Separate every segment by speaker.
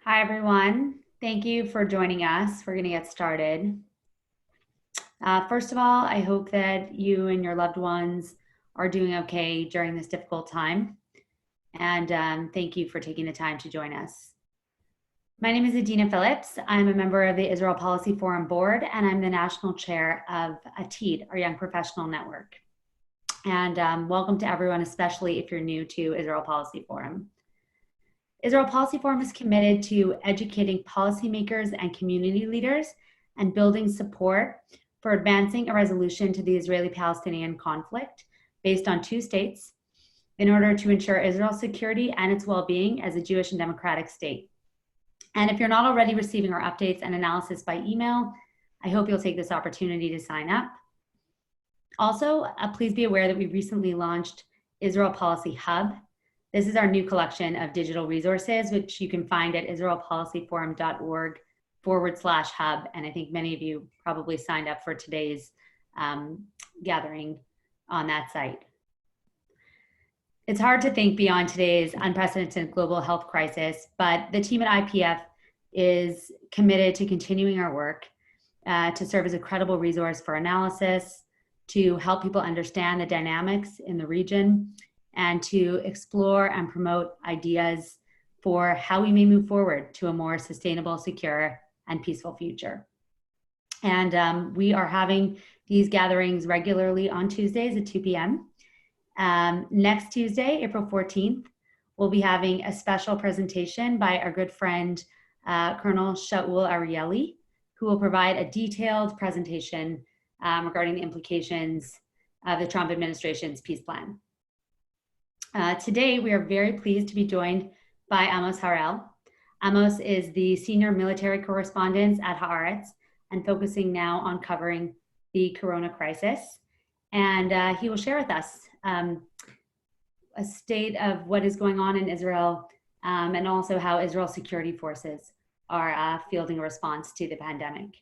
Speaker 1: Hi, everyone. Thank you for joining us. We're going to get started. First of all, I hope that you and your loved ones are doing okay during this difficult time. And thank you for taking the time to join us. My name is Adina Phillips. I'm a member of the Israel Policy Forum Board, and I'm the national chair of ATID, our Young Professional Network. And welcome to everyone, especially if you're new to Israel Policy Forum. Israel Policy Forum is committed to educating policymakers and community leaders and building support for advancing a resolution to the Israeli-Palestinian conflict based on two states in order to ensure Israel's security and its well-being as a Jewish and democratic state. And if you're not already receiving our updates and analysis by email, I hope you'll take this opportunity to sign up. Also, please be aware that we recently launched Israel Policy Hub. This is our new collection of digital resources, which you can find at israelpolicyforum.org/hub. And I think many of you probably signed up for today's gathering on that site. It's hard to think beyond today's unprecedented global health crisis, but the team at IPF is committed to continuing our work to serve as a credible resource for analysis, to help people understand the dynamics in the region, and to explore and promote ideas for how we may move forward to a more sustainable, secure, and peaceful future. And we are having these gatherings regularly on Tuesdays at 2 p.m. Next Tuesday, April 14th, we'll be having a special presentation by our good friend, Colonel Shaul Arieli, who will provide a detailed presentation regarding the implications of the Trump administration's peace plan. Today, we are very pleased to be joined by Amos Harel. Amos is the senior military correspondent at Haaretz and focusing now on covering the corona crisis. And he will share with us a state of what is going on in Israel and also how Israel's security forces are fielding a response to the pandemic.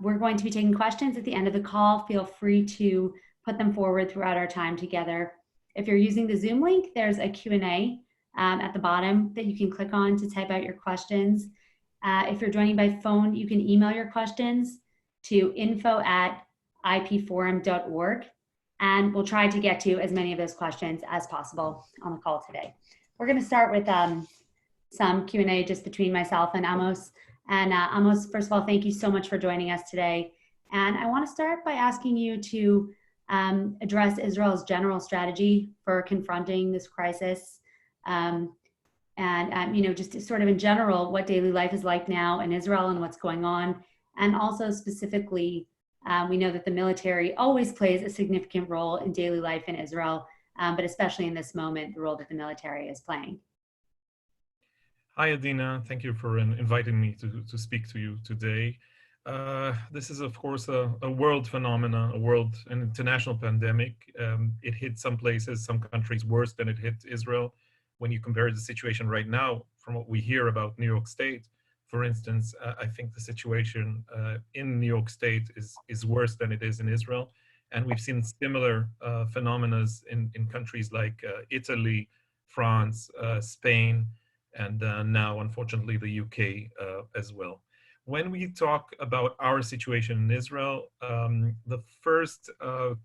Speaker 1: We're going to be taking questions at the end of the call. Feel free to put them forward throughout our time together. If you're using the Zoom link, there's a Q&A at the bottom that you can click on to type out your questions. If you're joining by phone, you can email your questions to info@ipforum.org, and we'll try to get to as many of those questions as possible on the call today. We're going to start with some Q&A just between myself and Amos. And Amos, first of all, thank you so much for joining us today. And I want to start by asking you to address Israel's general strategy for confronting this crisis. Just sort of in general, what daily life is like now in Israel and what's going on. And also specifically, we know that the military always plays a significant role in daily life in Israel, but especially in this moment, the role that the military is playing.
Speaker 2: Hi, Adina. Thank you for inviting me to speak to you today. This is, of course, a world phenomenon, an international pandemic. It hit some places, some countries worse than it hit Israel. When you compare the situation right now, from what we hear about New York State, for instance, I think the situation in New York State is worse than it is in Israel. And we've seen similar phenomena in countries like Italy, France, Spain, and now, unfortunately, the UK as well. When we talk about our situation in Israel, the first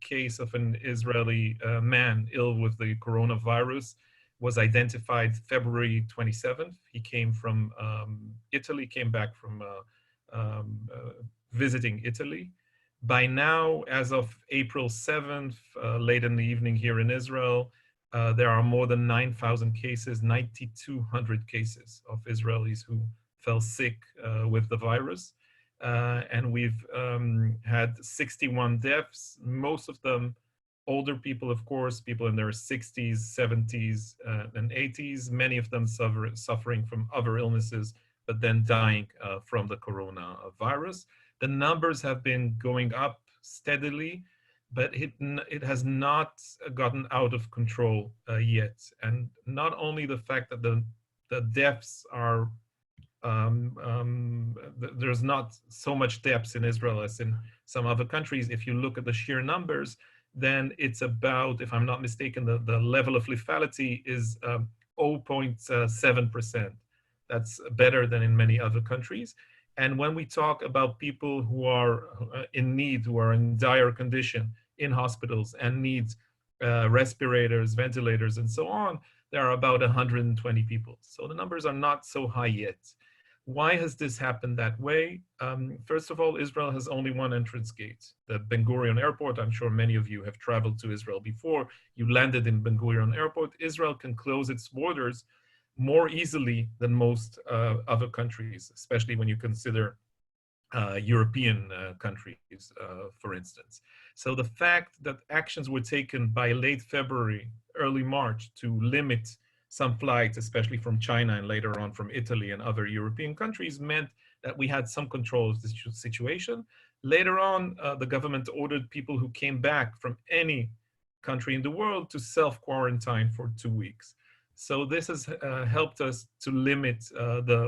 Speaker 2: case of an Israeli man ill with the coronavirus was identified February 27th. He came from Italy, came back from visiting Italy. By now, as of April 7th, late in the evening here in Israel, there are more than 9,000 cases, 9,200 cases of Israelis who fell sick with the virus. And we've had 61 deaths, most of them older people, of course, people in their 60s, 70s, and 80s, many of them suffering from other illnesses, but then dying from the coronavirus. The numbers have been going up steadily, but it has not gotten out of control yet. And not only the fact that the deaths are, there's not so much deaths in Israel as in some other countries. If you look at the sheer numbers, then it's about, if I'm not mistaken, the level of lethality is 0.7%. That's better than in many other countries. And when we talk about people who are in need, who are in dire condition in hospitals and need respirators, ventilators, and so on, there are about 120 people. So the numbers are not so high yet. Why has this happened that way? First of all, Israel has only one entrance gate, the Ben Gurion Airport. I'm sure many of you have traveled to Israel before. You landed in Ben Gurion Airport. Israel can close its borders more easily than most other countries, especially when you consider European countries, for instance. So the fact that actions were taken by late February, early March to limit some flights, especially from China and later on from Italy and other European countries, meant that we had some control of the situation. Later on, the government ordered people who came back from any country in the world to self-quarantine for 2 weeks. So this has helped us to limit the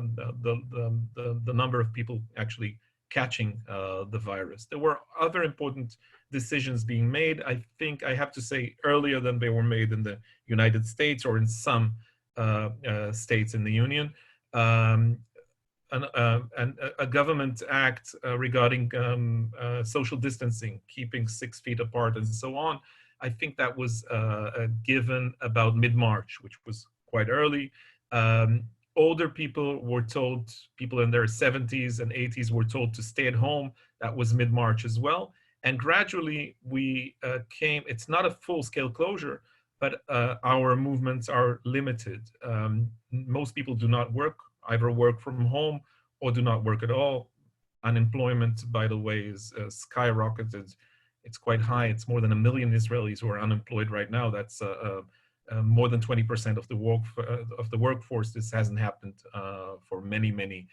Speaker 2: number of people actually catching the virus. There were other important decisions being made. I think I have to say earlier than they were made in the United States or in some states in the Union. And a government act regarding social distancing, keeping 6 feet apart and so on. I think that was given about mid-March, which was quite early. Older people were told, people in their 70s and 80s were told to stay at home. That was mid-March as well. And gradually we came, it's not a full-scale closure, but our movements are limited. Most people do not work, either work from home or do not work at all. Unemployment, by the way, is skyrocketed. It's quite high. It's more than 1 million Israelis who are unemployed right now. That's more than 20% of the workforce. This hasn't happened for many, many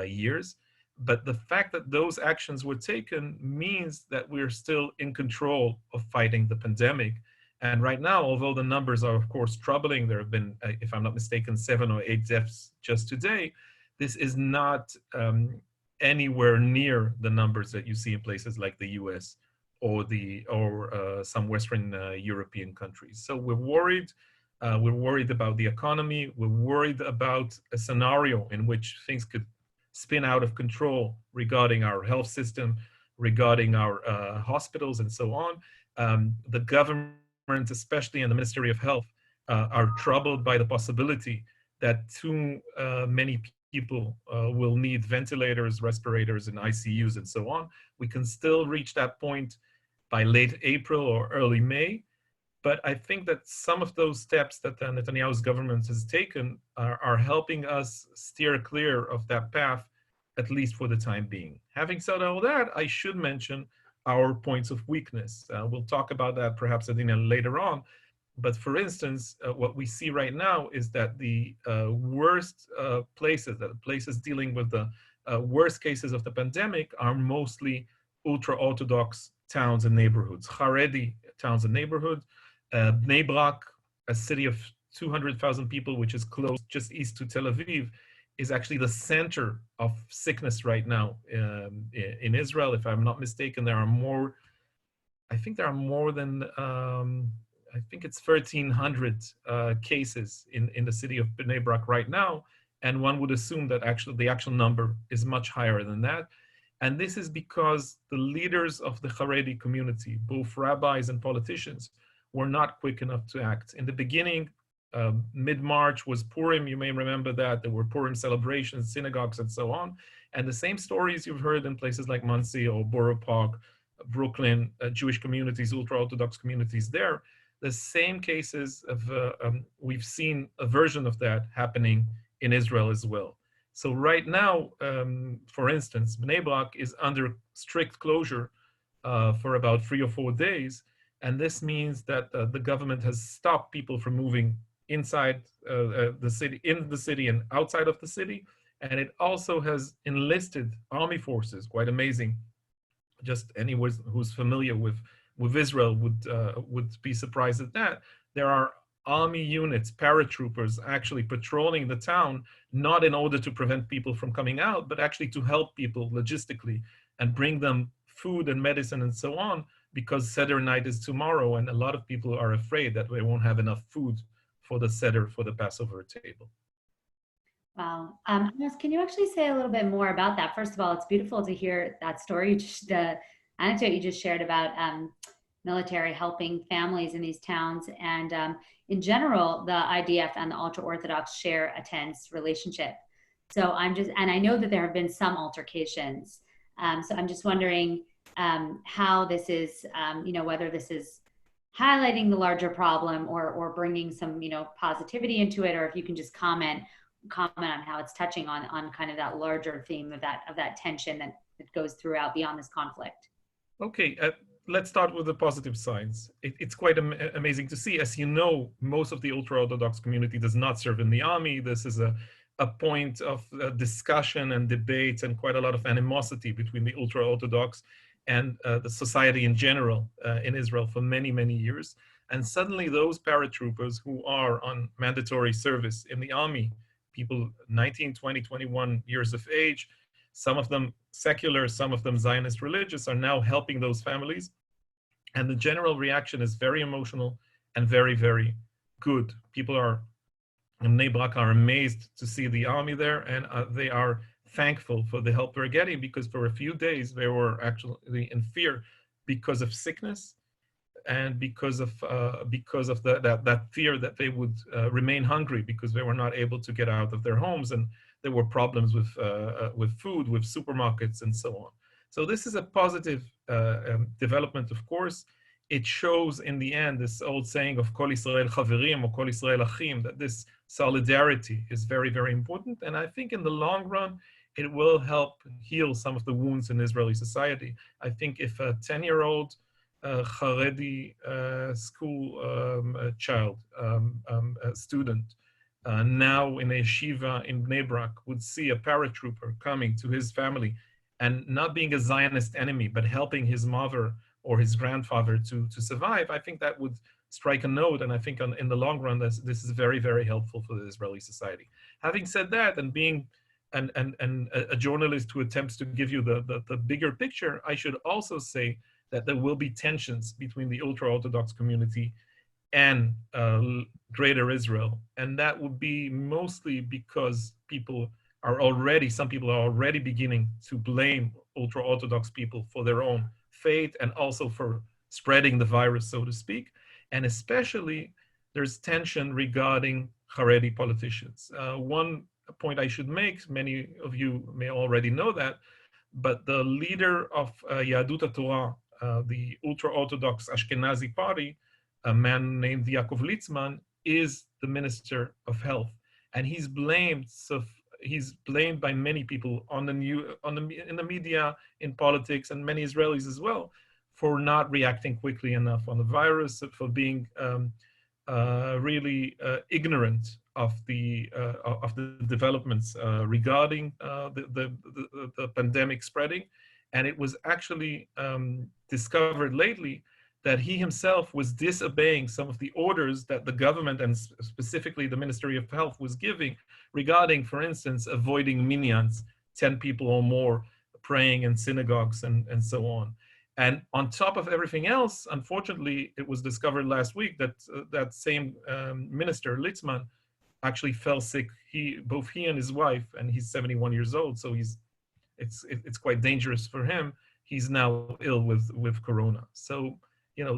Speaker 2: years. But the fact that those actions were taken means that we're still in control of fighting the pandemic. And right now, although the numbers are, of course, troubling, there have been, if I'm not mistaken, 7 or 8 deaths just today. This is not anywhere near the numbers that you see in places like the US or some Western European countries. So we're worried. We're worried about the economy. We're worried about a scenario in which things could spin out of control regarding our health system, regarding our hospitals, and so on. The government, especially in the Ministry of Health, are troubled by the possibility that too many people will need ventilators, respirators, and ICUs, and so on. We can still reach that point by late April or early May. But I think that some of those steps that Netanyahu's government has taken are helping us steer clear of that path, at least for the time being. Having said all that, I should mention our points of weakness. We'll talk about that perhaps, Adina, later on. But for instance, what we see right now is that the worst places dealing with the worst cases of the pandemic are mostly ultra-Orthodox towns and neighborhoods, Haredi towns and neighborhoods. Bnei Brak, a city of 200,000 people, which is close just east to Tel Aviv, is actually the center of sickness right now in Israel. If I'm not mistaken, there are more, I think there are more than, I think it's 1,300 cases in the city of Bnei Brak right now. And one would assume that actually the actual number is much higher than that. And this is because the leaders of the Haredi community, both rabbis and politicians, were not quick enough to act. In the beginning, mid-March was Purim. You may remember that. There were Purim celebrations, synagogues, and so on. And the same stories you've heard in places like Monsey or Borough Park, Brooklyn, Jewish communities, ultra-Orthodox communities there. The same cases of, we've seen a version of that happening in Israel as well. So right now, for instance, Bnei Brak is under strict closure for about 3 or 4 days. And this means that the government has stopped people from moving inside the city, in the city and outside of the city. And it also has enlisted army forces, quite amazing. Just anyone who's familiar with Israel would be surprised at that. There are army units, paratroopers, actually patrolling the town, not in order to prevent people from coming out, but actually to help people logistically and bring them food and medicine and so on, because Seder night is tomorrow, and a lot of people are afraid that they won't have enough food for the Seder, for the Passover table.
Speaker 1: Wow. Amos, can you actually say a little bit more about that? First of all, it's beautiful to hear that story, the anecdote you just shared about military helping families in these towns. And in general, the IDF and the ultra Orthodox share a tense relationship. So and I know that there have been some altercations. So I'm just wondering how this is, whether this is highlighting the larger problem or bringing some, positivity into it, or if you can just comment on how it's touching on kind of that larger theme of that tension that goes throughout beyond this conflict.
Speaker 2: Okay, let's start with the positive signs. It's quite amazing to see. As you know, most of the ultra-Orthodox community does not serve in the army. This is a point of discussion and debate and quite a lot of animosity between the ultra-Orthodox and the society in general in Israel for many, many years. And suddenly those paratroopers who are on mandatory service in the army, people 19, 20, 21 years of age, some of them secular, some of them Zionist religious, are now helping those families. And the general reaction is very emotional and very, very good. People in Bnei Brak are amazed to see the army there, and they are thankful for the help they're getting, because for a few days they were actually in fear because of sickness and because of that fear that they would remain hungry because they were not able to get out of their homes, and there were problems with food, with supermarkets, and so on. So this is a positive development, of course. It shows in the end this old saying of Kol Israel Chaverim or Kol Israel Achim, that this solidarity is very, very important. And I think in the long run, it will help heal some of the wounds in Israeli society. I think if a 10-year-old Haredi school child, student, now in a yeshiva in Bnei Brak would see a paratrooper coming to his family and not being a Zionist enemy, but helping his mother or his grandfather to survive, I think that would strike a note. And I think in the long run, this is very, very helpful for the Israeli society. Having said that, and being a journalist who attempts to give you the bigger picture, I should also say that there will be tensions between the ultra-Orthodox community and Greater Israel. And that would be mostly because some people are already beginning to blame ultra-Orthodox people for their own fate and also for spreading the virus, so to speak. And especially there's tension regarding Haredi politicians. One point I should make, many of you may already know that, but the leader of Yahadut HaTorah, the ultra-Orthodox Ashkenazi party, a man named Yaakov Litzman, is the Minister of Health. And he's blamed by many people in the media, in politics, and many Israelis as well, for not reacting quickly enough on the virus, for being really ignorant of the developments regarding the pandemic spreading. And it was actually discovered lately that he himself was disobeying some of the orders that the government and specifically the Ministry of Health was giving regarding, for instance, avoiding minyans, 10 people or more, praying in synagogues and so on. And on top of everything else, unfortunately, it was discovered last week that that same minister, Litzman, actually fell sick. Both he and his wife, and he's 71 years old, so it's quite dangerous for him. He's now ill with corona. So,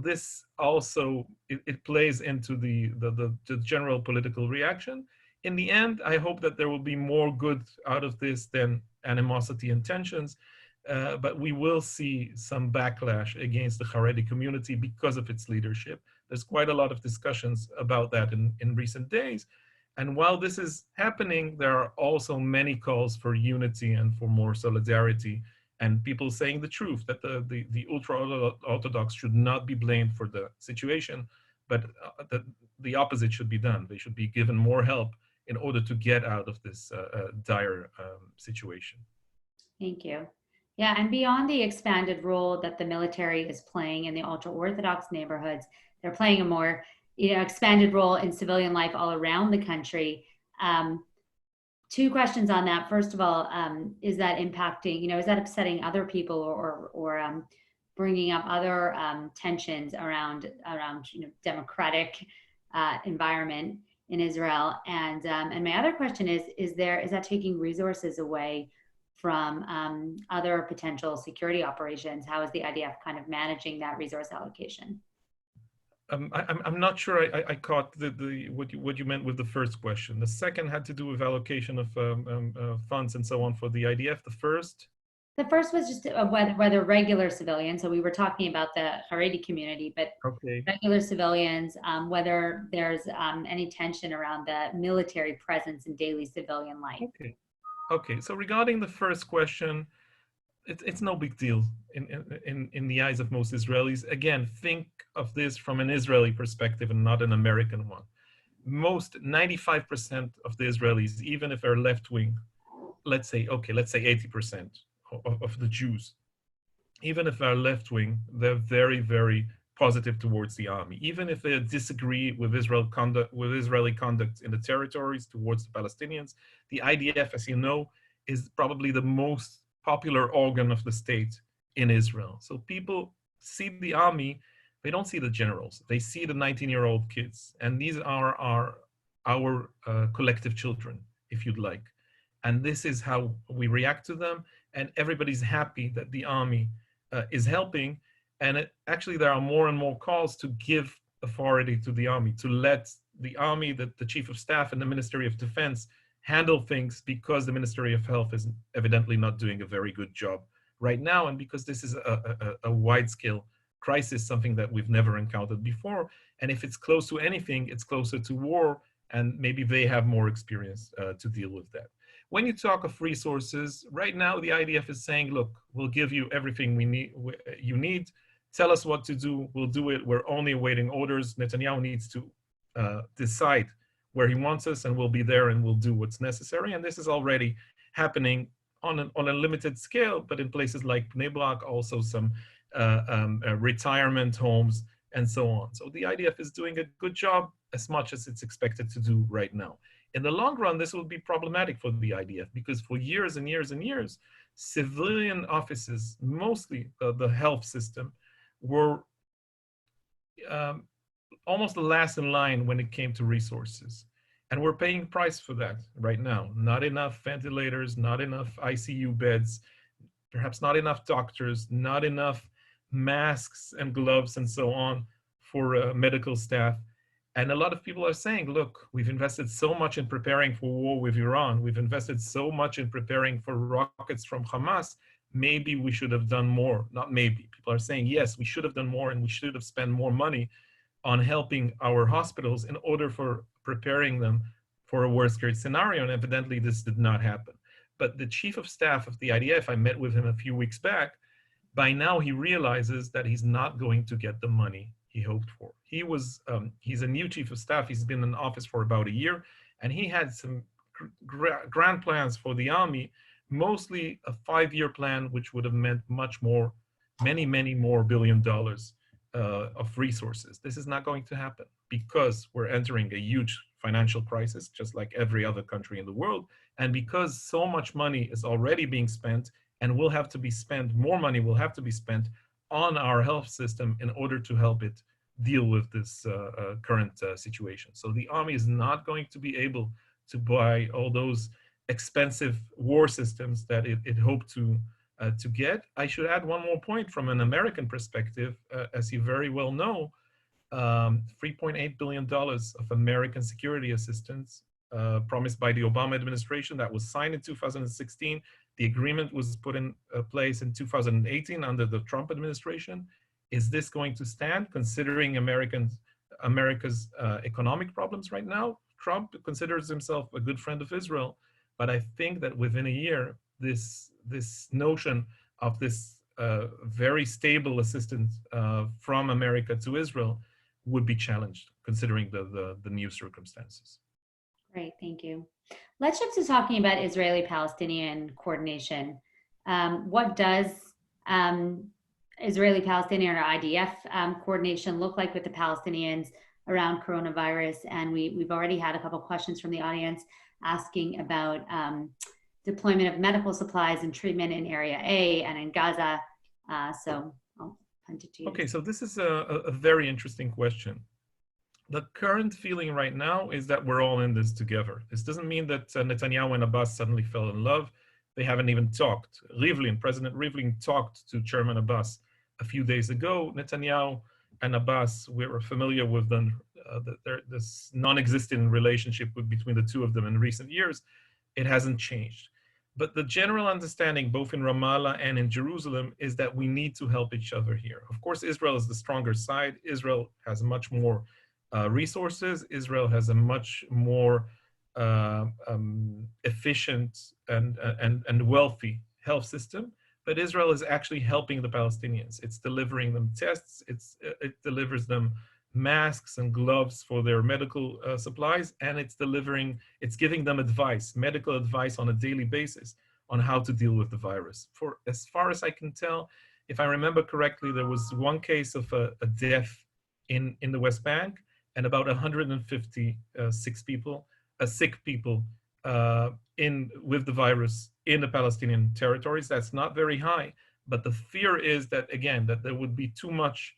Speaker 2: this also, it plays into the general political reaction. In the end, I hope that there will be more good out of this than animosity and tensions, but we will see some backlash against the Haredi community because of its leadership. There's quite a lot of discussions about that in recent days. And while this is happening, there are also many calls for unity and for more solidarity, and people saying the truth, that the ultra-Orthodox should not be blamed for the situation, but that the opposite should be done. They should be given more help in order to get out of this dire situation.
Speaker 1: Thank you. Yeah, and beyond the expanded role that the military is playing in the ultra-Orthodox neighborhoods, they're playing a more expanded role in civilian life all around the country. Two questions on that. First of all, is that impacting, is that upsetting other people or bringing up other tensions around democratic environment in Israel? And my other question is that taking resources away from other potential security operations? How is the IDF kind of managing that resource allocation?
Speaker 2: I'm not sure I caught what you meant with the first question. The second had to do with allocation of funds and so on for the IDF.
Speaker 1: The first was just whether regular civilians, so we were talking about the Haredi community, but
Speaker 2: Okay.
Speaker 1: regular civilians, whether there's any tension around the military presence in daily civilian life.
Speaker 2: Okay. So regarding the first question, it's no big deal in the eyes of most Israelis. Again, think of this from an Israeli perspective and not an American one. 95% of the Israelis, even if they're left wing, let's say 80% of the Jews, even if they're left wing, they're very, very positive towards the army. Even if they disagree with Israeli conduct in the territories towards the Palestinians, the IDF, as you know, is probably the most popular organ of the state in Israel. So people see the army, they don't see the generals, they see the 19-year-old kids. And these are our collective children, if you'd like. And this is how we react to them. And everybody's happy that the army is helping. And actually, there are more and more calls to give authority to the army, to let the army, the chief of staff and the Ministry of Defense handle things, because the Ministry of Health is evidently not doing a very good job right now, and because this is a wide-scale crisis, something that we've never encountered before. And if it's close to anything, it's closer to war, and maybe they have more experience to deal with that. When you talk of resources, right now the IDF is saying, look, we'll give you everything you need. Tell us what to do, we'll do it. We're only awaiting orders. Netanyahu needs to decide where he wants us, and we'll be there and we'll do what's necessary. And this is already happening on a limited scale, but in places like Bnei Brak, also some retirement homes and so on. So the IDF is doing a good job, as much as it's expected to do right now. In the long run, this will be problematic for the IDF, because for years and years and years, civilian offices, mostly the health system, were almost the last in line when it came to resources. And we're paying price for that right now. Not enough ventilators, not enough ICU beds, perhaps not enough doctors, not enough masks and gloves and so on for medical staff. And a lot of people are saying, look, we've invested so much in preparing for war with Iran. We've invested so much in preparing for rockets from Hamas. Maybe we should have done more. Not maybe. People are saying, yes, we should have done more, and we should have spent more money on helping our hospitals in order for preparing them for a worst-case scenario. And evidently, this did not happen. But the chief of staff of the IDF, I met with him a few weeks back. By now, he realizes that he's not going to get the money he hoped for. He's a new chief of staff. He's been in office for about a year, and he had some grand plans for the army, mostly a 5-year plan, which would have meant much more, many more $1 billion of resources. This is not going to happen, because we're entering a huge financial crisis, just like every other country in the world, and because so much money is already being spent, and will have to be spent, more money will have to be spent on our health system in order to help it deal with this current situation. So the army is not going to be able to buy all those expensive war systems that it hoped to get. I should add one more point from an American perspective. As you very well know, $3.8 billion of American security assistance promised by the Obama administration, that was signed in 2016. The agreement was put in place in 2018 under the Trump administration. Is this going to stand, considering America's economic problems right now? Trump considers himself a good friend of Israel, but I think that within a year, this notion of this very stable assistance from America to Israel would be challenged, considering the new circumstances.
Speaker 1: Great, thank you. Let's shift to talking about Israeli-Palestinian coordination. What does Israeli-Palestinian or IDF coordination look like with the Palestinians around coronavirus? And we've already had a couple questions from the audience asking about deployment of medical supplies and treatment in Area A and in Gaza. So I'll punt it to you.
Speaker 2: Okay, so this is a very interesting question. The current feeling right now is that we're all in this together. This doesn't mean that Netanyahu and Abbas suddenly fell in love. They haven't even talked. President Rivlin talked to Chairman Abbas a few days ago. Netanyahu and Abbas, we were familiar with them, this non-existent relationship between the two of them in recent years. It hasn't changed. But the general understanding, both in Ramallah and in Jerusalem, is that we need to help each other here. Of course, Israel is the stronger side. Israel has much more resources. Israel has a much more efficient and wealthy health system. But Israel is actually helping the Palestinians. It's delivering them tests. It delivers them masks and gloves for their medical supplies, and it's giving them advice, medical advice on a daily basis on how to deal with the virus. For as far as I can tell, if I remember correctly, there was one case of a death in the West Bank, and about 150 sick people with the virus in the Palestinian territories. That's not very high, but the fear is that, again, that there would be too much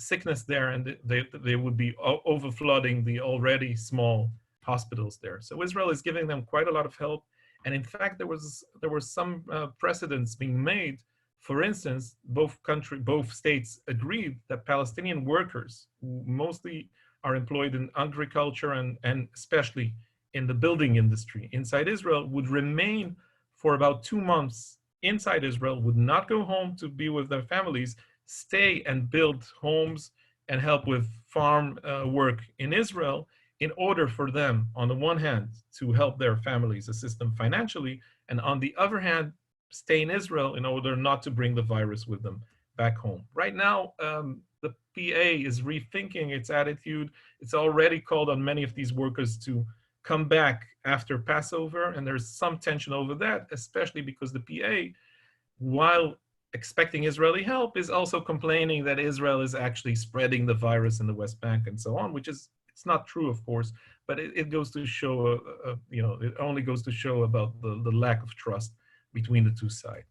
Speaker 2: sickness there, and they would be overflooding the already small hospitals there. So Israel is giving them quite a lot of help, and in fact, there were some precedents being made. For instance, both states agreed that Palestinian workers, who mostly are employed in agriculture and especially in the building industry inside Israel, would remain for about 2 months inside Israel, would not go home to be with their families, stay and build homes and help with farm work in Israel, in order for them, on the one hand, to help their families, assist them financially, and on the other hand, stay in Israel in order not to bring the virus with them back home. Right now, the PA is rethinking its attitude. It's already called on many of these workers to come back after Passover, and there's some tension over that, especially because the PA, while expecting Israeli help, is also complaining that Israel is actually spreading the virus in the West Bank and so on, which is, it's not true, of course, but it goes to show, it only goes to show about the lack of trust between the two sides.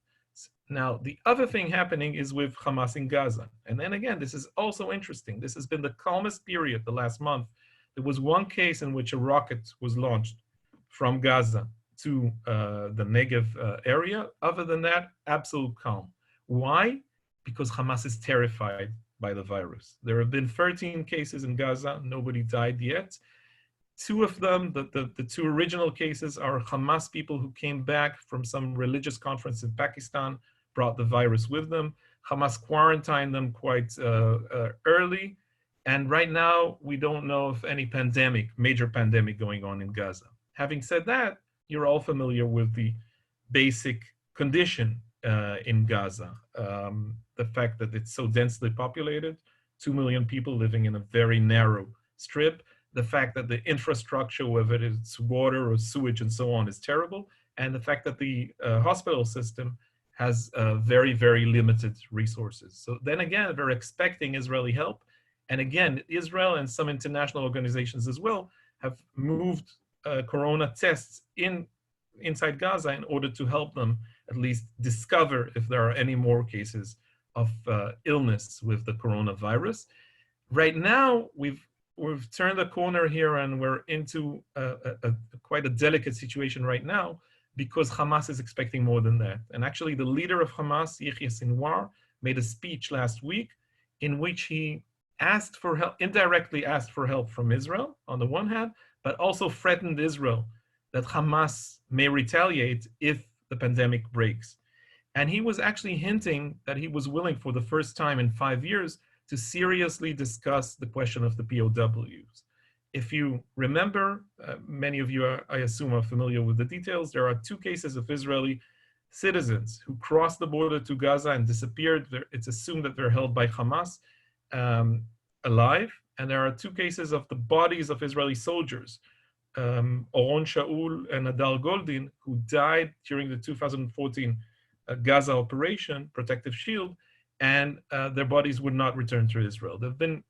Speaker 2: Now, the other thing happening is with Hamas in Gaza. And then again, this is also interesting. This has been the calmest period the last month. There was one case in which a rocket was launched from Gaza to the Negev area. Other than that, absolute calm. Why? Because Hamas is terrified by the virus. There have been 13 cases in Gaza. Nobody died yet. Two of them, the two original cases, are Hamas people who came back from some religious conference in Pakistan, brought the virus with them. Hamas quarantined them quite early. And right now, we don't know of any major pandemic going on in Gaza. Having said that, you're all familiar with the basic condition in Gaza. The fact that it's so densely populated, 2 million people living in a very narrow strip, the fact that the infrastructure, whether it's water or sewage and so on, is terrible, and the fact that the hospital system has very, very limited resources. So then again, they're expecting Israeli help. And again, Israel and some international organizations as well have moved corona tests inside Gaza in order to help them at least discover if there are any more cases of illness with the coronavirus. Right now, we've turned the corner here, and we're into quite a delicate situation right now, because Hamas is expecting more than that. And actually, the leader of Hamas, Yahya Sinwar, made a speech last week in which he asked for help, indirectly asked for help from Israel on the one hand, but also threatened Israel that Hamas may retaliate if the pandemic breaks. And he was actually hinting that he was willing, for the first time in 5 years, to seriously discuss the question of the POWs. If you remember, many of you, I assume, are familiar with the details. There are 2 cases of Israeli citizens who crossed the border to Gaza and disappeared. It's assumed that they're held by Hamas alive. And there are 2 cases of the bodies of Israeli soldiers, Oron Shaul and Adar Goldin, who died during the 2014 Gaza operation, Protective Shield, and their bodies would not return to Israel. There have been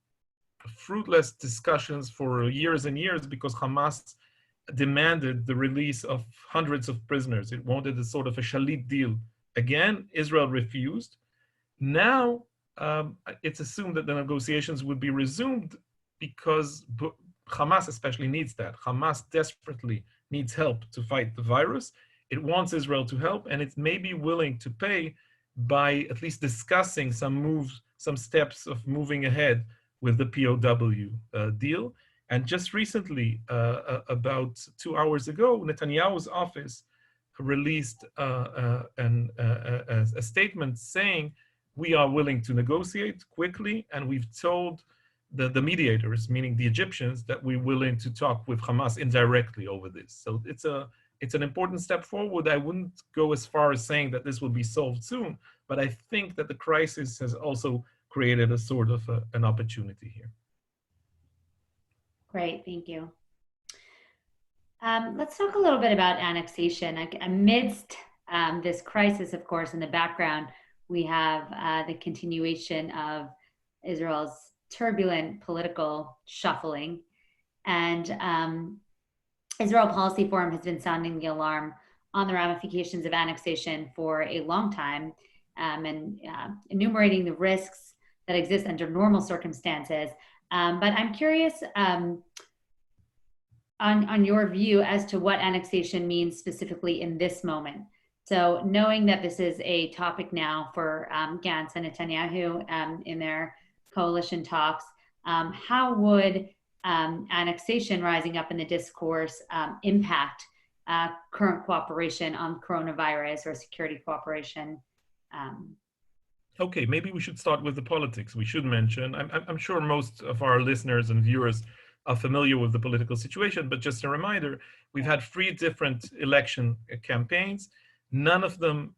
Speaker 2: fruitless discussions for years and years because Hamas demanded the release of hundreds of prisoners. It wanted a sort of a shalit deal. Again, Israel refused. Now, it's assumed that the negotiations would be resumed because Hamas especially needs that. Hamas desperately needs help to fight the virus. It wants Israel to help, and it may be willing to pay by at least discussing some moves, some steps of moving ahead with the POW deal. And just recently, about 2 hours ago, Netanyahu's office released a statement saying, we are willing to negotiate quickly, and we've told the mediators, meaning the Egyptians, that we're willing to talk with Hamas indirectly over this. So it's an important step forward. I wouldn't go as far as saying that this will be solved soon, but I think that the crisis has also created a sort of an opportunity here.
Speaker 1: Great, thank you. Let's talk a little bit about annexation. Amidst this crisis, of course, in the background, we have the continuation of Israel's turbulent political shuffling. And Israel Policy Forum has been sounding the alarm on the ramifications of annexation for a long time, and enumerating the risks that exist under normal circumstances. But I'm curious on your view as to what annexation means specifically in this moment. So knowing that this is a topic now for Gantz and Netanyahu in their coalition talks, how would annexation rising up in the discourse impact current cooperation on coronavirus or security cooperation?
Speaker 2: Okay, maybe we should start with the politics. We should mention, I'm sure most of our listeners and viewers are familiar with the political situation, but just a reminder, we've had 3 different election campaigns. None of them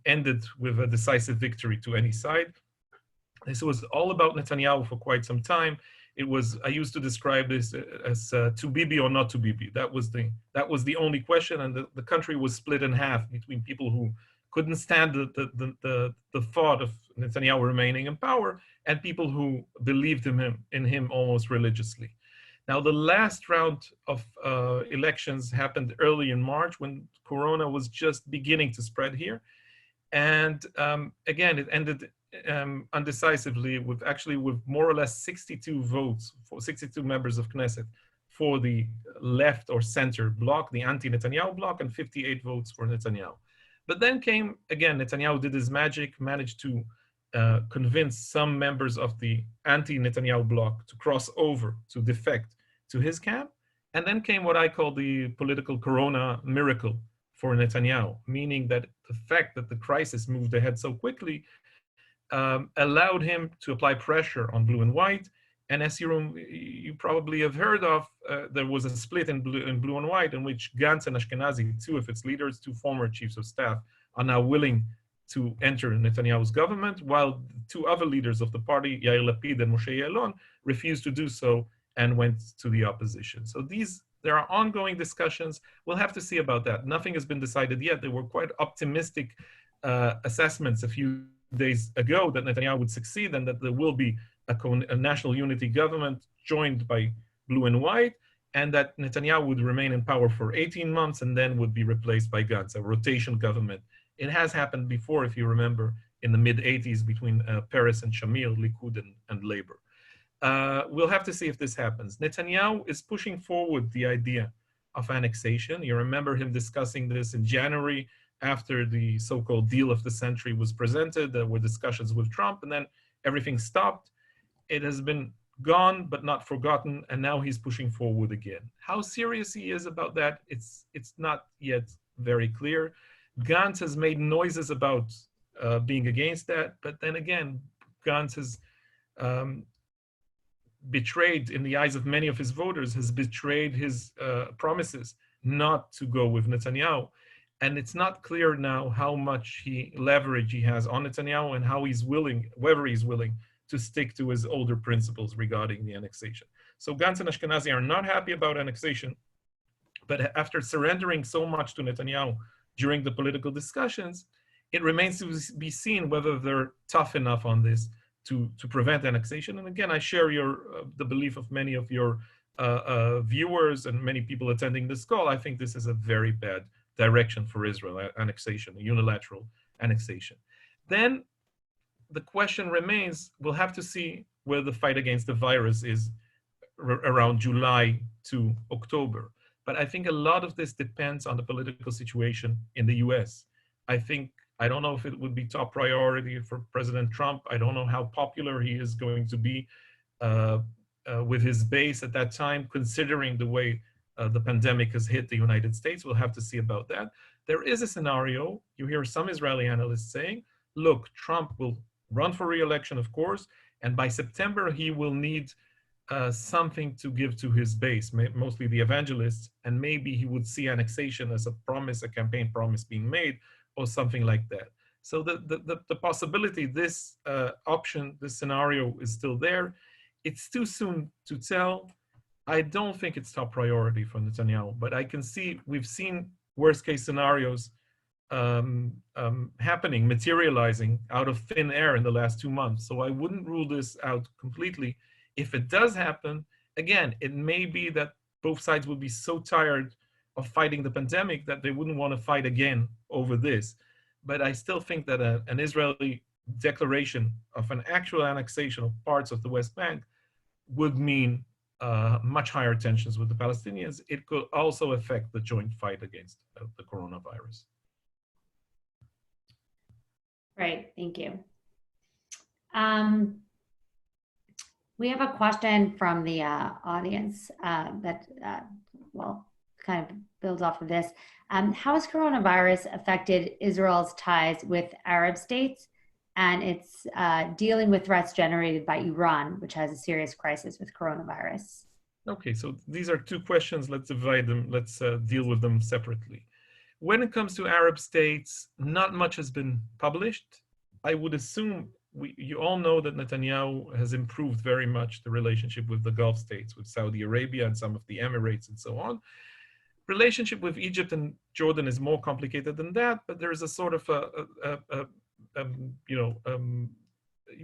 Speaker 2: ended with a decisive victory to any side. This was all about Netanyahu for quite some time. I used to describe this as to Bibi or not to Bibi. That was the only question, and the country was split in half between people who couldn't stand the thought of Netanyahu remaining in power and people who believed in him almost religiously. Now, the last round of elections happened early in March when Corona was just beginning to spread here. And again, it ended undecisively with more or less 62 votes for 62 members of Knesset for the left or center bloc, the anti-Netanyahu bloc, and 58 votes for Netanyahu. But then came, again, Netanyahu did his magic, managed to convince some members of the anti-Netanyahu bloc to cross over, to defect to his camp. And then came what I call the political Corona miracle for Netanyahu, meaning that the fact that the crisis moved ahead so quickly allowed him to apply pressure on blue and white. And as you probably have heard of, there was a split in blue and white in which Gantz and Ashkenazi, 2 of its leaders, 2 former chiefs of staff, are now willing to enter Netanyahu's government, while 2 other leaders of the party, Yair Lapid and Moshe Ya'alon, refused to do so and went to the opposition. So there are ongoing discussions. We'll have to see about that. Nothing has been decided yet. There were quite optimistic assessments a few days ago that Netanyahu would succeed and that there will be a national unity government joined by blue and white, and that Netanyahu would remain in power for 18 months and then would be replaced by Gantz, a rotation government. It has happened before, if you remember, in the mid-'80s between Peres and Shamir, Likud and Labor. We'll have to see if this happens. Netanyahu is pushing forward the idea of annexation. You remember him discussing this in January after the so-called deal of the century was presented. There were discussions with Trump, and then everything stopped. It has been gone, but not forgotten, and now he's pushing forward again. How serious he is about that, it's not yet very clear. Gantz has made noises about being against that, but then again, Gantz has betrayed, in the eyes of many of his voters, has betrayed his promises not to go with Netanyahu. And it's not clear now how much leverage he has on Netanyahu and how he's willing, whether he's willing to stick to his older principles regarding the annexation. So Gantz and Ashkenazi are not happy about annexation, but after surrendering so much to Netanyahu during the political discussions, it remains to be seen whether they're tough enough on this to prevent annexation. And again, I share the belief of many of your viewers and many people attending this call. I think this is a very bad direction for Israel, annexation, a unilateral annexation. Then the question remains, we'll have to see where the fight against the virus is around July to October. But I think a lot of this depends on the political situation in the US. I don't know if it would be top priority for President Trump. I don't know how popular he is going to be uh, with his base at that time, considering the way the pandemic has hit the United States. We'll have to see about that. There is a scenario, you hear some Israeli analysts saying, look, Trump will run for re-election, of course, and by September, he will need something to give to his base, mostly the evangelists, and maybe he would see annexation as a promise, a campaign promise being made, or something like that. So the possibility, this option, this scenario is still there. It's too soon to tell. I don't think it's top priority for Netanyahu, but I can see, we've seen worst case scenarios happening, materializing out of thin air in the last 2 months. So I wouldn't rule this out completely. If it does happen, again, it may be that both sides will be so tired of fighting the pandemic that they wouldn't want to fight again over this. But I still think that an Israeli declaration of an actual annexation of parts of the West Bank would mean much higher tensions with the Palestinians. It could also affect the joint fight against the coronavirus.
Speaker 1: Right, thank you. We have a question from the audience that, kind of builds off of this. How has coronavirus affected Israel's ties with Arab states and its dealing with threats generated by Iran, which has a serious crisis with coronavirus?
Speaker 2: Okay, so these are two questions. Let's divide them. Let's deal with them separately. When it comes to Arab states, not much has been published. I would assume you all know that Netanyahu has improved very much the relationship with the Gulf states, with Saudi Arabia and some of the Emirates and so on. Relationship with Egypt and Jordan is more complicated than that, but there is a sort of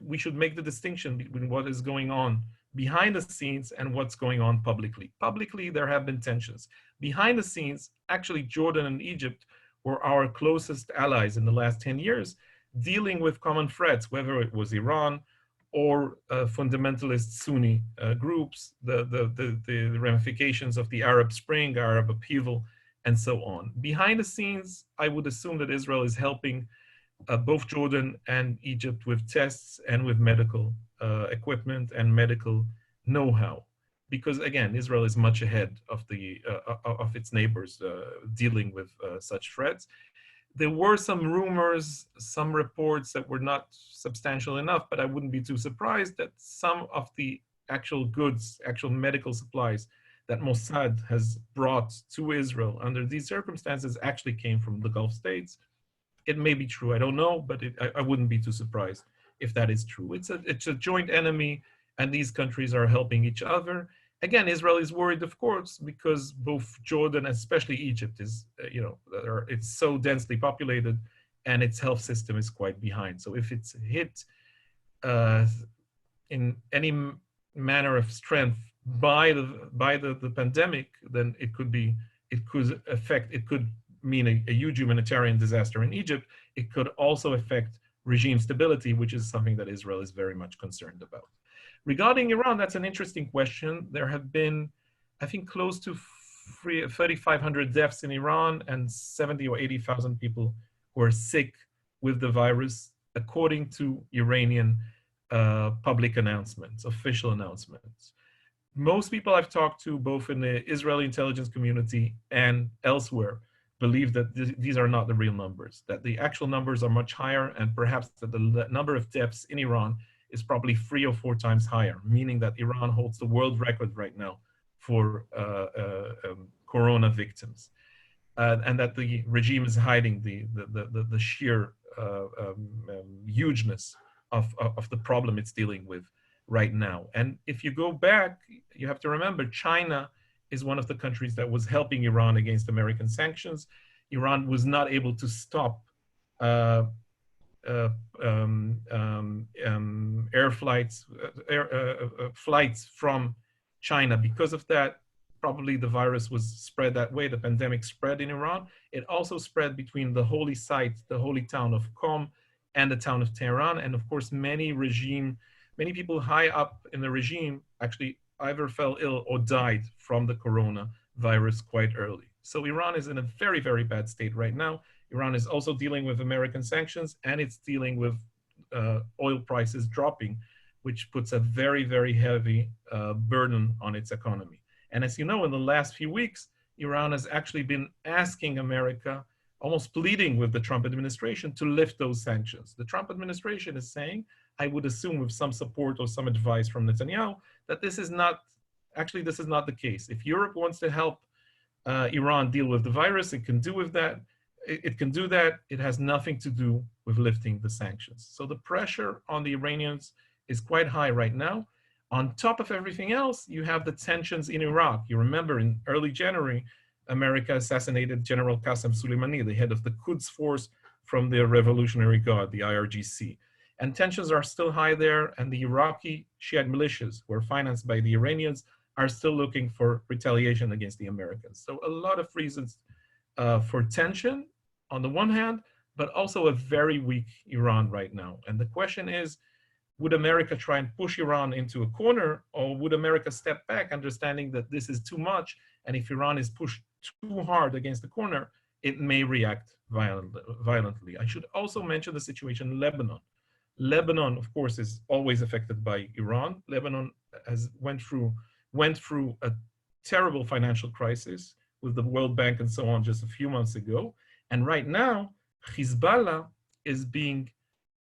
Speaker 2: we should make the distinction between what is going on behind the scenes and what's going on publicly. Publicly, there have been tensions. Behind the scenes, actually, Jordan and Egypt were our closest allies in the last 10 years, dealing with common threats, whether it was Iran or fundamentalist Sunni groups, the ramifications of the Arab Spring, Arab upheaval, and so on. Behind the scenes, I would assume that Israel is helping both Jordan and Egypt with tests and with medical equipment and medical know-how. Because again, Israel is much ahead of its neighbors dealing with such threats. There were some rumors, some reports that were not substantial enough, but I wouldn't be too surprised that some of the actual goods, actual medical supplies that Mossad has brought to Israel under these circumstances actually came from the Gulf states. It may be true, I don't know, but I wouldn't be too surprised if that is true. It's a joint enemy, and these countries are helping each other. Again, Israel is worried, of course, because both Jordan, especially Egypt, is, it's so densely populated and its health system is quite behind. So if it's hit in any manner of strength by the pandemic, then it could mean a huge humanitarian disaster in Egypt. It could also affect regime stability, which is something that Israel is very much concerned about. Regarding Iran, that's an interesting question. There have been, I think, close to 3,500 deaths in Iran and 70 or 80,000 people who are sick with the virus, according to Iranian public announcements, official announcements. Most people I've talked to, both in the Israeli intelligence community and elsewhere, believe that these are not the real numbers, that the actual numbers are much higher, and perhaps that the number of deaths in Iran is probably 3 or 4 times higher, meaning that Iran holds the world record right now for corona victims, and that the regime is hiding the sheer hugeness of the problem it's dealing with right now. And if you go back, you have to remember China is one of the countries that was helping Iran against American sanctions. Iran was not able to stop flights from China. Because of that, probably the virus was spread that way. The pandemic spread in Iran. It also spread between the holy site, the holy town of Qom, and the town of Tehran. And of course, many regime many people high up in the regime actually either fell ill or died from the coronavirus quite early. So Iran is in a very, very bad state right now. Iran is also dealing with American sanctions, and it's dealing with oil prices dropping, which puts a very, very heavy burden on its economy. And as you know, in the last few weeks, Iran has actually been asking America, almost pleading with the Trump administration to lift those sanctions. The Trump administration is saying, I would assume with some support or some advice from Netanyahu, that this is not the case. If Europe wants to help Iran deal with the virus, it can do with that. It can do that. It has nothing to do with lifting the sanctions. So the pressure on the Iranians is quite high right now. On top of everything else, you have the tensions in Iraq. You remember in early January, America assassinated General Qasem Soleimani, the head of the Quds Force from the Revolutionary Guard, the IRGC. And tensions are still high there, and the Iraqi Shiite militias, who are financed by the Iranians, are still looking for retaliation against the Americans. So a lot of reasons for tension on the one hand, but also a very weak Iran right now. And the question is, would America try and push Iran into a corner, or would America step back, understanding that this is too much, and if Iran is pushed too hard against the corner, it may react violently. I should also mention the situation in Lebanon. Lebanon, of course, is always affected by Iran. Lebanon went through a terrible financial crisis with the World Bank and so on just a few months ago. And right now, Hezbollah is being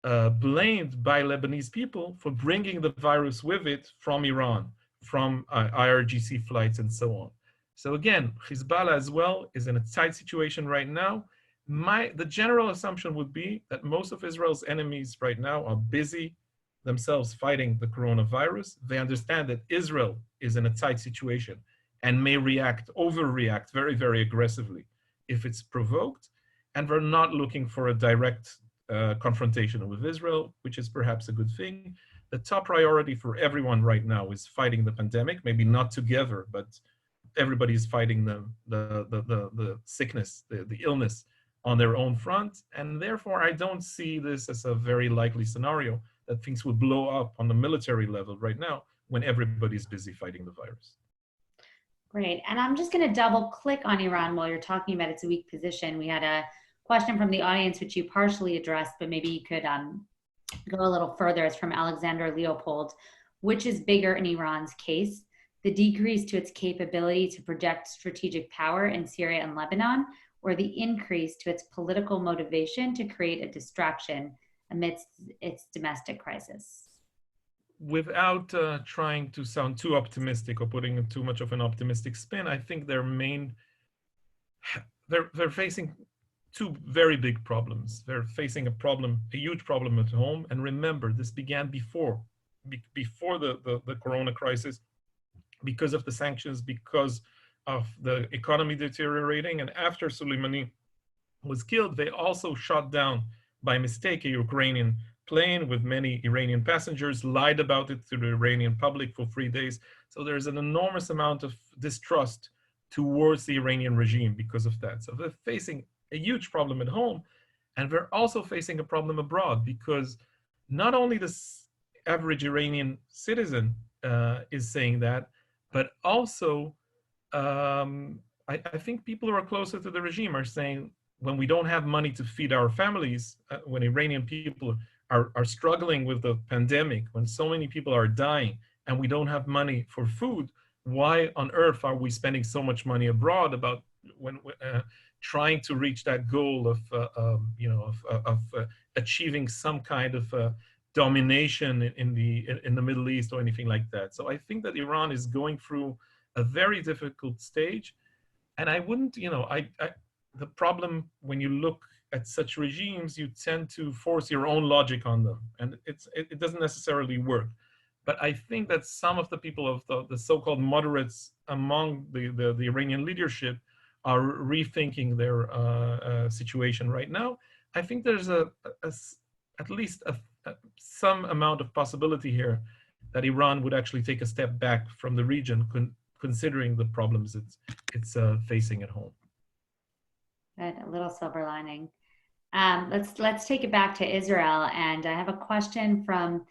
Speaker 2: blamed by Lebanese people for bringing the virus with it from Iran, from IRGC flights and so on. So again, Hezbollah as well is in a tight situation right now. The general assumption would be that most of Israel's enemies right now are busy themselves fighting the coronavirus. They understand that Israel is in a tight situation and may overreact very, very aggressively if it's provoked. And we're not looking for a direct confrontation with Israel, which is perhaps a good thing. The top priority for everyone right now is fighting the pandemic, maybe not together, but everybody's fighting the sickness, the illness on their own front. And therefore, I don't see this as a very likely scenario that things would blow up on the military level right now when everybody's busy fighting the virus.
Speaker 1: Great. And I'm just going to double click on Iran while you're talking about its weak position. We had a question from the audience, which you partially addressed, but maybe you could go a little further. It's from Alexander Leopold. Which is bigger in Iran's case, the decrease to its capability to project strategic power in Syria and Lebanon, or the increase to its political motivation to create a distraction amidst its domestic crisis?
Speaker 2: Without trying to sound too optimistic or putting too much of an optimistic spin, I think they're facing two very big problems. They're facing a huge problem at home. And remember, this began before the corona crisis, because of the sanctions, because of the economy deteriorating. And after Soleimani was killed, they also shot down by mistake a Ukrainian plane with many Iranian passengers, lied about it to the Iranian public for 3 days. So there's an enormous amount of distrust towards the Iranian regime because of that. So they're facing a huge problem at home, and we're also facing a problem abroad, because not only the average Iranian citizen is saying that, but also I think people who are closer to the regime are saying, when we don't have money to feed our families, when Iranian people are struggling with the pandemic, when so many people are dying and we don't have money for food, why on earth are we spending so much money abroad about trying to reach that goal of achieving some kind of domination in the Middle East or anything like that? So I think that Iran is going through a very difficult stage, and I wouldn't, the problem when you look at such regimes, you tend to force your own logic on them, and it doesn't necessarily work. But I think that some of the people of the so-called moderates among the Iranian leadership are rethinking their situation right now. I think there's at least some amount of possibility here that Iran would actually take a step back from the region, considering the problems it's facing at home.
Speaker 1: Good, a little silver lining. Let's take it back to Israel, and I have a question from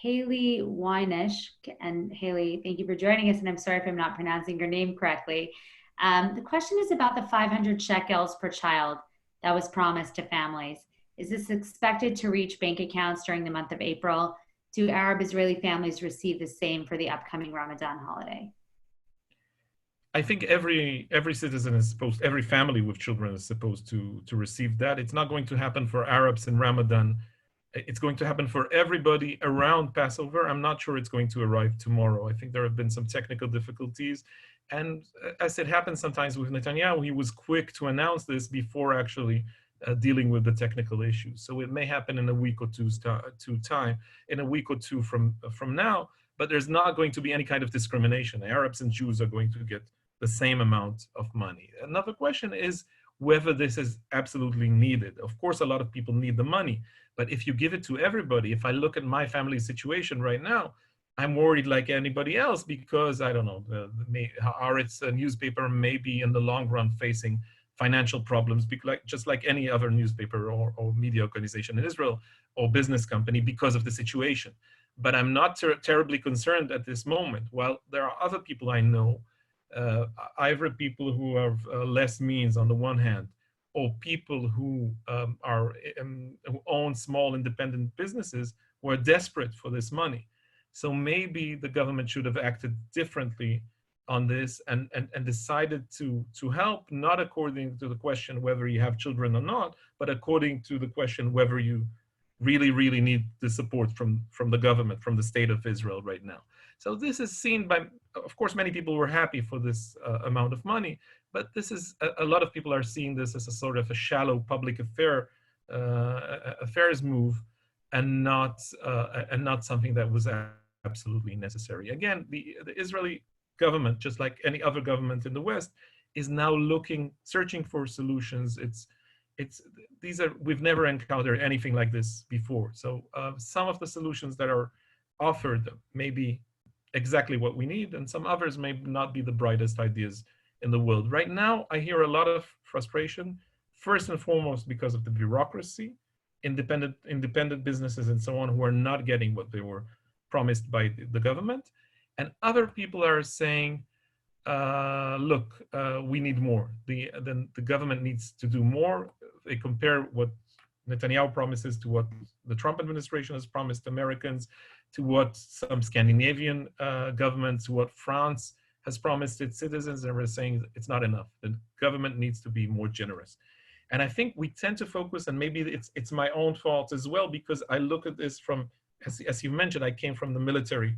Speaker 1: Haley Weinisch. And Haley, thank you for joining us. And I'm sorry if I'm not pronouncing your name correctly. The question is about the 500 shekels per child that was promised to families. Is this expected to reach bank accounts during the month of April? Do Arab Israeli families receive the same for the upcoming Ramadan holiday?
Speaker 2: I think every citizen is supposed, every family with children is supposed to receive that. It's not going to happen for Arabs in Ramadan. It's going to happen for everybody around Passover. I'm not sure it's going to arrive tomorrow. I think there have been some technical difficulties. And as it happens sometimes with Netanyahu, he was quick to announce this before actually dealing with the technical issues. So it may happen in a week or two time, in a week or two from now, but there's not going to be any kind of discrimination. Arabs and Jews are going to get the same amount of money. Another question is whether this is absolutely needed. Of course, a lot of people need the money, but if you give it to everybody, if I look at my family situation right now, I'm worried like anybody else because, I don't know, Haaretz newspaper may be in the long run facing financial problems, just like any other newspaper or media organization in Israel or business company because of the situation. But I'm not terribly concerned at this moment. While there are other people I know, either people who have less means on the one hand, or people who who own small independent businesses who are desperate for this money. So maybe the government should have acted differently on this and decided to help, not according to the question whether you have children or not, but according to the question whether you really need the support from the government, from the state of Israel right now. So this is seen by, of course, many people were happy for this amount of money, but this is, a lot of people are seeing this as a sort of a shallow public affairs move and not something that was absolutely necessary. Again, the Israeli government, just like any other government in the West, is now searching for solutions. We've never encountered anything like this before. So some of the solutions that are offered may be exactly what we need, and some others may not be the brightest ideas in the world. Right now, I hear a lot of frustration, first and foremost because of the bureaucracy, independent businesses and so on who are not getting what they were promised by the government. And other people are saying, look, we need more. The government needs to do more. They compare what Netanyahu promises to what the Trump administration has promised Americans, to what some Scandinavian governments, to what France has promised its citizens, and we're saying it's not enough. The government needs to be more generous. And I think we tend to focus, and maybe it's my own fault as well, because I look at this from, as you mentioned, I came from the military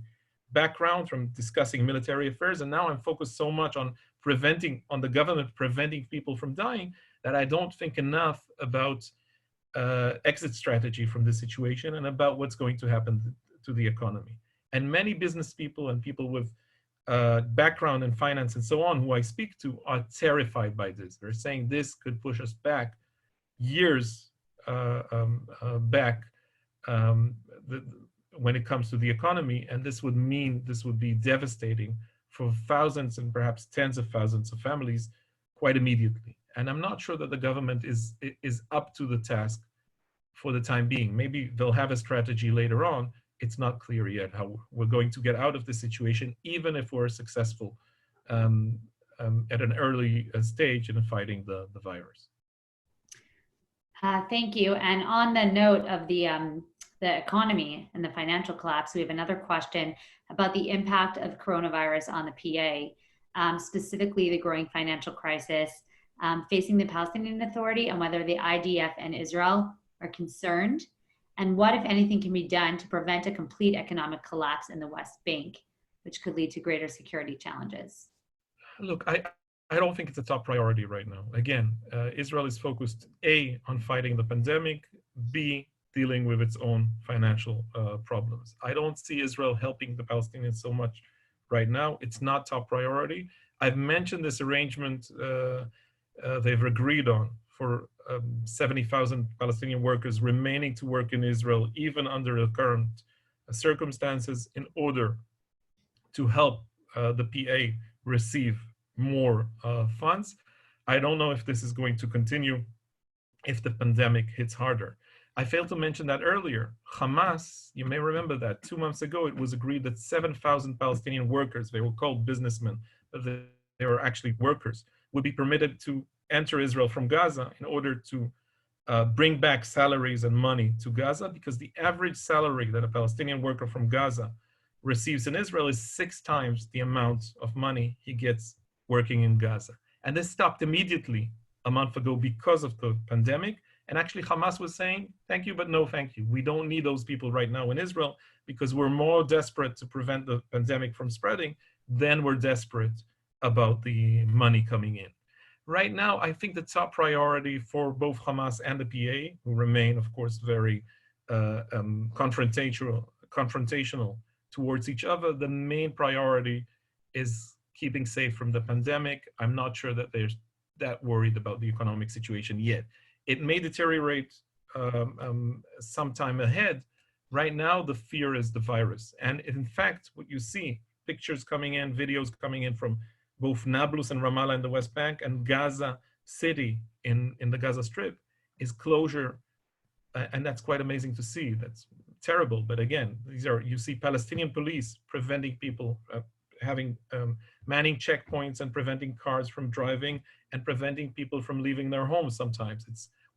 Speaker 2: background, from discussing military affairs, and now I'm focused so much on the government preventing people from dying, that I don't think enough about exit strategy from this situation and about what's going to happen to the economy. And many business people and people with background in finance and so on who I speak to are terrified by this. They're saying this could push us back years back when it comes to the economy, and this would be devastating for thousands and perhaps tens of thousands of families quite immediately. And I'm not sure that the government is up to the task for the time being. Maybe they'll have a strategy later on. It's not clear yet how we're going to get out of this situation, even if we're successful at an early stage in fighting the virus.
Speaker 1: Thank you. And on the note of the economy and the financial collapse, we have another question about the impact of coronavirus on the PA, specifically the growing financial crisis facing the Palestinian Authority, and whether the IDF and Israel are concerned, and what, if anything, can be done to prevent a complete economic collapse in the West Bank, which could lead to greater security challenges.
Speaker 2: Look, I don't think it's a top priority right now. Again, Israel is focused, A, on fighting the pandemic, B, dealing with its own financial problems. I don't see Israel helping the Palestinians so much right now. It's not top priority. I've mentioned this arrangement they've agreed on for 70,000 Palestinian workers remaining to work in Israel, even under the current circumstances, in order to help the PA receive more funds. I don't know if this is going to continue if the pandemic hits harder. I failed to mention that earlier. Hamas, you may remember that 2 months ago, it was agreed that 7,000 Palestinian workers, they were called businessmen, but they were actually workers, would be permitted to enter Israel from Gaza in order to bring back salaries and money to Gaza, because the average salary that a Palestinian worker from Gaza receives in Israel is 6 times the amount of money he gets working in Gaza. And this stopped immediately a month ago because of the pandemic. And actually Hamas was saying, thank you, but no thank you. We don't need those people right now in Israel because we're more desperate to prevent the pandemic from spreading than we're desperate about the money coming in. Right now, I think the top priority for both Hamas and the PA, who remain, of course, very confrontational towards each other, the main priority is keeping safe from the pandemic. I'm not sure that they're that worried about the economic situation yet. It may deteriorate sometime ahead. Right now, the fear is the virus. And in fact, what you see, pictures coming in, videos coming in from both Nablus and Ramallah in the West Bank and Gaza City in the Gaza Strip, is closure. And that's quite amazing to see. That's terrible. But again, you see Palestinian police preventing people, manning checkpoints and preventing cars from driving and preventing people from leaving their homes sometimes.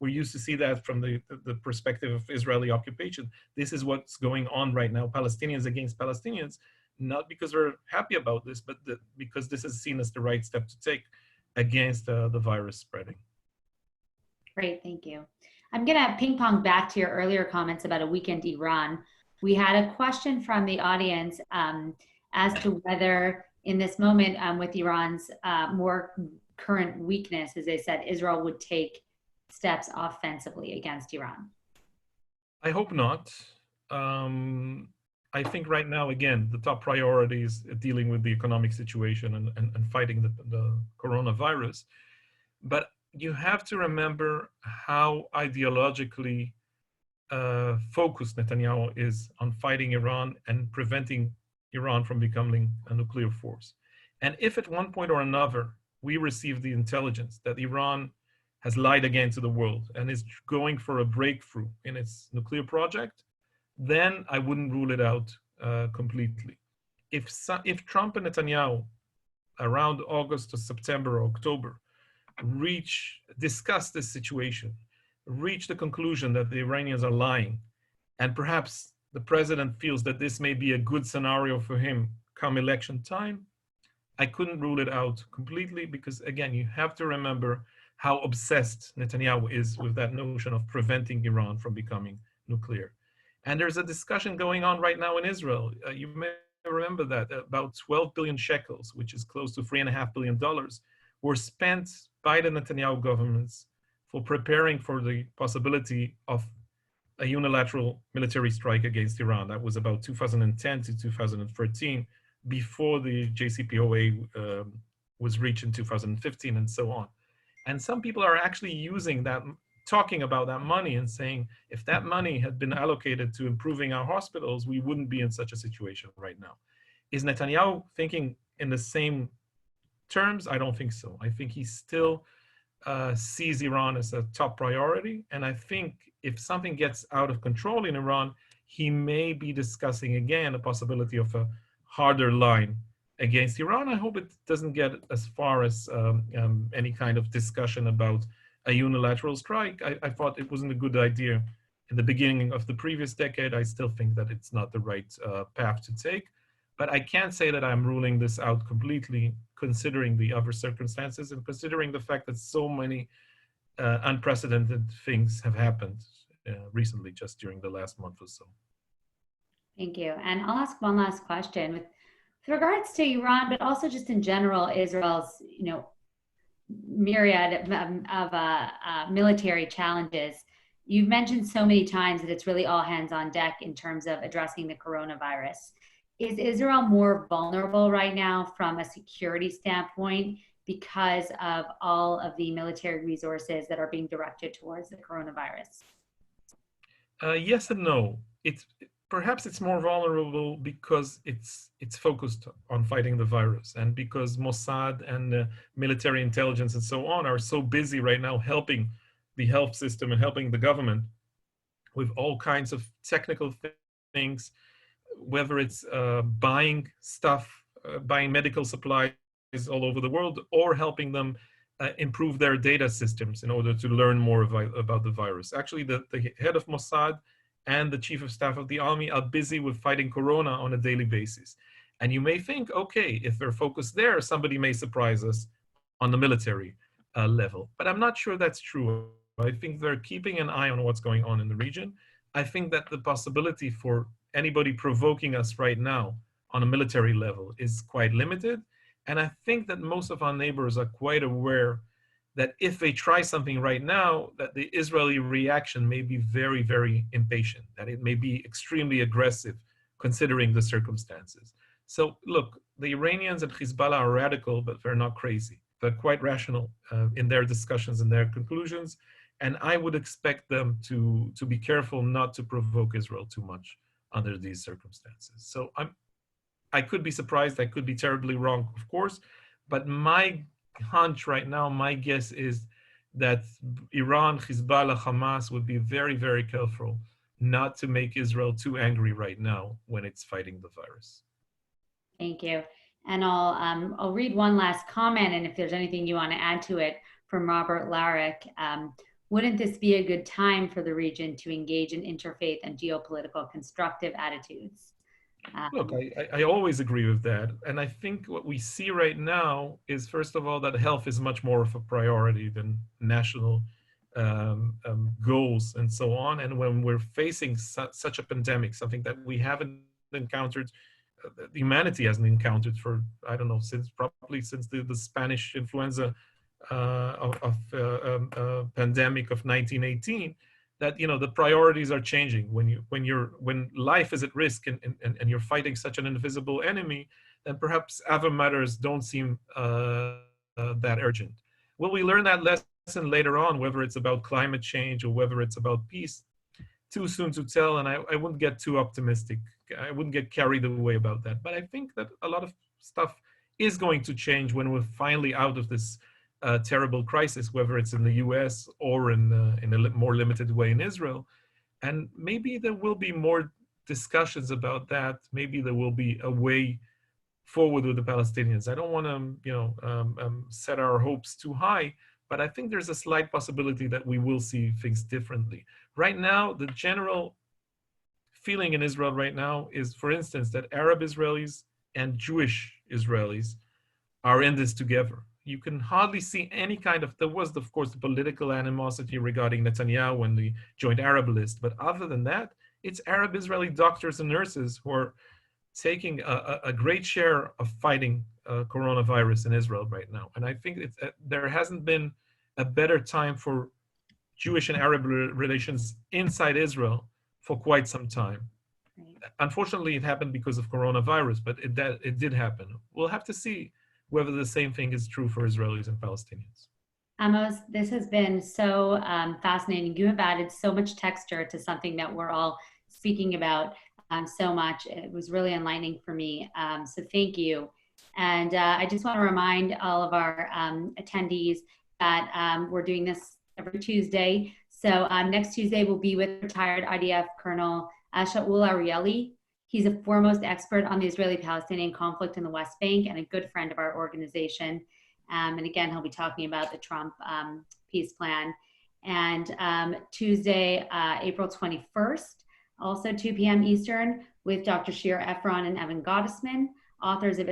Speaker 2: We're used to see that from the perspective of Israeli occupation. This is what's going on right now, Palestinians against Palestinians, not because we're happy about this, but because this is seen as the right step to take against the virus spreading.
Speaker 1: Great, thank you. I'm gonna ping pong back to your earlier comments about a weakened Iran. We had a question from the audience as to whether in this moment with Iran's more current weakness, as they said, Israel would take steps offensively against Iran.
Speaker 2: I hope not. I think right now, again, the top priority is dealing with the economic situation and fighting the coronavirus. But you have to remember how ideologically focused Netanyahu is on fighting Iran and preventing Iran from becoming a nuclear force. And if at one point or another, we receive the intelligence that Iran has lied again to the world and is going for a breakthrough in its nuclear project, then I wouldn't rule it out completely. If Trump and Netanyahu around August or September or October discuss this situation, reach the conclusion that the Iranians are lying, and perhaps the president feels that this may be a good scenario for him come election time, I couldn't rule it out completely because, again, you have to remember how obsessed Netanyahu is with that notion of preventing Iran from becoming nuclear. And there's a discussion going on right now in Israel. You may remember that about 12 billion shekels, which is close to $3.5 billion, were spent by the Netanyahu governments for preparing for the possibility of a unilateral military strike against Iran. That was about 2010 to 2013, before the JCPOA was reached in 2015 and so on. And some people are actually using that, talking about that money and saying, if that money had been allocated to improving our hospitals, we wouldn't be in such a situation right now. Is Netanyahu thinking in the same terms? I don't think so. I think he still sees Iran as a top priority. And I think if something gets out of control in Iran, he may be discussing again a possibility of a harder line against Iran. I hope it doesn't get as far as any kind of discussion about a unilateral strike. I thought it wasn't a good idea in the beginning of the previous decade. I still think that it's not the right path to take. But I can't say that I'm ruling this out completely, considering the other circumstances and considering the fact that so many unprecedented things have happened recently, just during the last month or so.
Speaker 1: Thank you. And I'll ask one last question with regards to Iran, but also just in general, Israel's, myriad of military challenges. You've mentioned so many times that it's really all hands on deck in terms of addressing the coronavirus. Is Israel more vulnerable right now from a security standpoint because of all of the military resources that are being directed towards the coronavirus?
Speaker 2: Yes and no. Perhaps it's more vulnerable because it's focused on fighting the virus, and because Mossad and military intelligence and so on are so busy right now helping the health system and helping the government with all kinds of technical things, whether it's buying stuff, buying medical supplies all over the world, or helping them improve their data systems in order to learn more about the virus. Actually, the head of Mossad and the chief of staff of the army are busy with fighting corona on a daily basis. And you may think, okay, if they're focused there, somebody may surprise us on the military level. But I'm not sure that's true. I think they're keeping an eye on what's going on in the region. I think that the possibility for anybody provoking us right now on a military level is quite limited. And I think that most of our neighbors are quite aware that if they try something right now, that the Israeli reaction may be very, very impatient, that it may be extremely aggressive considering the circumstances. So look, the Iranians and Hezbollah are radical, but they're not crazy. They're quite rational in their discussions and their conclusions. And I would expect them to be careful not to provoke Israel too much under these circumstances. So I could be surprised, I could be terribly wrong, of course, but my hunch right now, my guess is that Iran, Hezbollah, Hamas would be very, very careful not to make Israel too angry right now when it's fighting the virus.
Speaker 1: Thank you. And I'll read one last comment, and if there's anything you want to add to it, from Robert Larrick. Wouldn't this be a good time for the region to engage in interfaith and geopolitical constructive attitudes?
Speaker 2: Look, I always agree with that. And I think what we see right now is, first of all, that health is much more of a priority than national goals and so on. And when we're facing such a pandemic, something that we haven't encountered, humanity hasn't encountered for, I don't know, probably since the Spanish influenza pandemic of 1918, that the priorities are changing. When life is at risk and you're fighting such an invisible enemy, then perhaps other matters don't seem that urgent. Will we learn that lesson later on, whether it's about climate change or whether it's about peace? Too soon to tell, and I wouldn't get too optimistic. I wouldn't get carried away about that. But I think that a lot of stuff is going to change when we're finally out of this terrible crisis, whether it's in the US or in a more limited way in Israel. And maybe there will be more discussions about that. Maybe there will be a way forward with the Palestinians. I don't want to set our hopes too high, but I think there's a slight possibility that we will see things differently. Right now, the general feeling in Israel right now is, for instance, that Arab Israelis and Jewish Israelis are in this together. You can hardly see any kind of, there was, of course, the political animosity regarding Netanyahu and the Joint Arab List, but other than that, it's Arab Israeli doctors and nurses who are taking a great share of fighting coronavirus in Israel right now. And I think there hasn't been a better time for Jewish and Arab relations inside Israel for quite some time. Right. Unfortunately, it happened because of coronavirus, but it did happen. We'll have to see whether the same thing is true for Israelis and Palestinians.
Speaker 1: Amos, this has been so fascinating. You have added so much texture to something that we're all speaking about so much. It was really enlightening for me. So thank you. And I just want to remind all of our attendees that we're doing this every Tuesday. So next Tuesday we'll be with retired IDF Colonel Shaul Arieli. He's a foremost expert on the Israeli-Palestinian conflict in the West Bank and a good friend of our organization. And again, he'll be talking about the Trump peace plan. And Tuesday, April 21st, also 2 p.m. Eastern, with Dr. Shir Efron and Evan Gottesman, authors of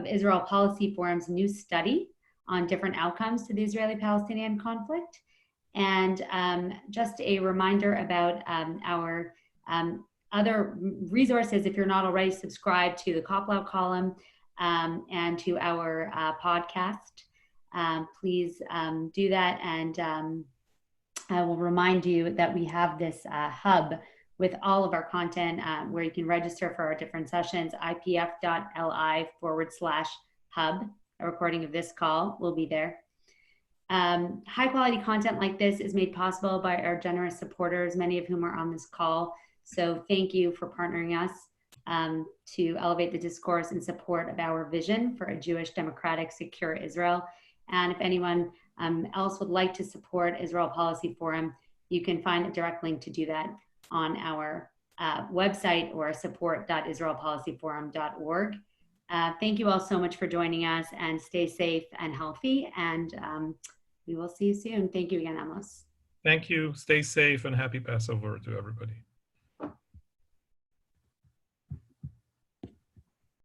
Speaker 1: Israel Policy Forum's new study on different outcomes to the Israeli-Palestinian conflict. And just a reminder about our other resources. If you're not already subscribed to the Cop-Out column and to our podcast, please do that. And I will remind you that we have this hub with all of our content where you can register for our different sessions, ipf.li/hub. A recording of this call will be there. High quality content like this is made possible by our generous supporters, many of whom are on this call. So thank you for partnering us to elevate the discourse in support of our vision for a Jewish, democratic, secure Israel. And if anyone else would like to support Israel Policy Forum, you can find a direct link to do that on our website or support.israelpolicyforum.org. Thank you all so much for joining us, and stay safe and healthy. And we will see you soon. Thank you again, Amos.
Speaker 2: Thank you. Stay safe and happy Passover to everybody.